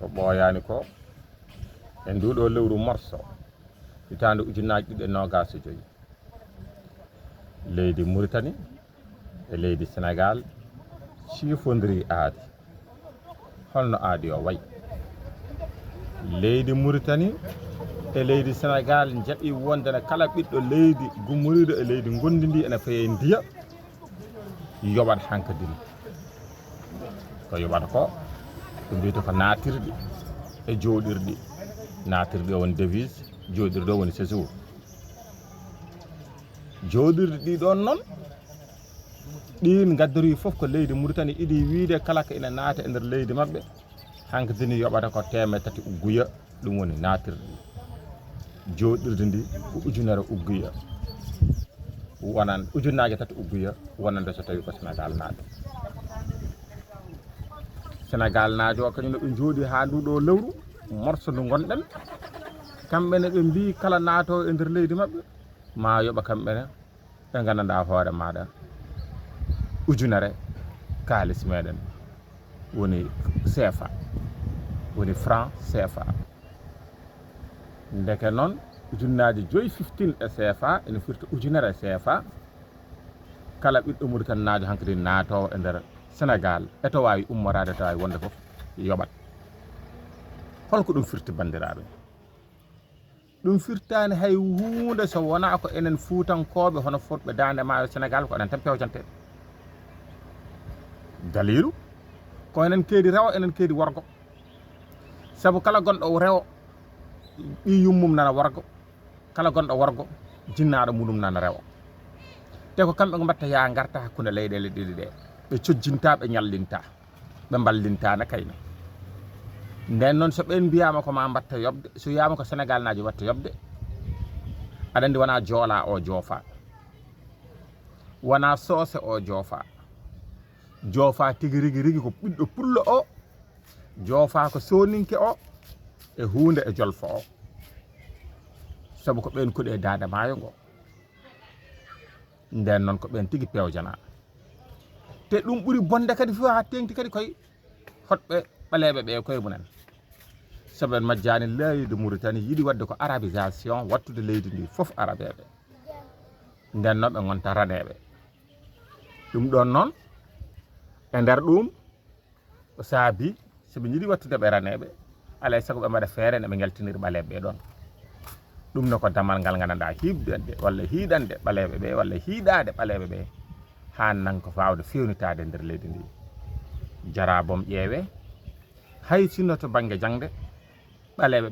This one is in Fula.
ko ɓooyaani ko e nduuɗo lewru morso hitaande ujunnaaje ɗiɗi e noogaas e joyi leydi Mauritanie e leydi Sénégal ciifonndirii aadi holno aadi o wayi leydi Mauritanie e leydi Sénégal jaɓii wondene kala ɓiɗɗo leydi gummoriiɗo e leydi ngonndi ndi ene faye ndiya yoɓat hankadini ko yoɓata ko ko mbiyete ko naatirɗi e jooɗirɗi naatirɗi o woni devise jooɗirɗi o woni séjour jooɗirɗi ɗi ɗon noon ɗin gaddorii fof ko leydi Mauritanie iɗi wiide kala ko ina naata e ndeer leydi maɓɓe hankadini yoɓata ko 3 ugguya ɗum woni naatirɗi jooɗirde ndi ko ujunere ugguya wonan ujunnaaje 3 ugguya wonande so tawi ko Sénégal naajo Sénégal naajo o kañum ne ɓe jooɗi haa nduɗo lewru morso ndu gonɗen kamɓene ɓe mbi kala naato e ndeer leydi maɓɓe ma yoɓa kamɓene ɓe nganndanɗaa hoore maɗa ujunere kaalis meɗen woni CFA woni franc CFA ndeke noon ujunnaaje 15 e CFA ene firta ujunere CFA kala ɓiɗɗo Mauritanie naajo hankadi naatowo e ndeer Sénégal eto waawi ummorade to waawi wonde fof yoɓat holko ɗum firti banndiraaɓe ɗum firtaani hay huunde so wonaa ko enen fuutankooɓe hono fotɓe daande maayo Sénégal ko enen tan pewjanteɓe dalilu ko enen keedi rewo enen keedi worgo sabu kala gonɗo rewo ɓi yummum nana worgo kala gonɗo worgo jinnaaɗo muɗum nana rewo te ko kamɓe ko mbatta yaa ngarta hakkunde leyɗele ɗiɗi ɗe ɓe cojjinta ɓe ñallinta ɓe mballintana kayno nden noon so ɓen mbiyama ko ma mbatta yobde so wiyama ko Sénégal naajo watta yobde aɗa andi wona joola o joofa wona soose o joofa tigi rigi ko ɓiɗɗo pullo o joofa ko soninke o e hunde e jolfo o sabu ko ɓen koɗi e daande maayo ngo nden noon ko ɓen tigi pewjana te ɗum ɓuri bonde kadi fof ha tengti kadi koye hotɓe ɓaleɓe ɓe koye munen sabu en majjani leydi Mauritanie yiɗi wadde ko arabisation wattude leydi ndi fof arabeɓe nden noon ɓe gonta raneɓe ɗum ɗon noon e nder ɗum o saabi soɓe jiiɗi wattude ɓe raneɓe alay sago ɓe mbaɗa feere ne ɓe geltiniri ɓaleɓe ɓe ɗon ɗum ne ko damal ngal gandanɗa hiɓdande walla hiiɗande ɓaleɓe ɓe walla hiiɗade ɓaleɓe ɓe hannan ko fawde fewnitade nder leydi ndi jarabom ƴeewe hay sinno to banggue jangde ɓaleɓe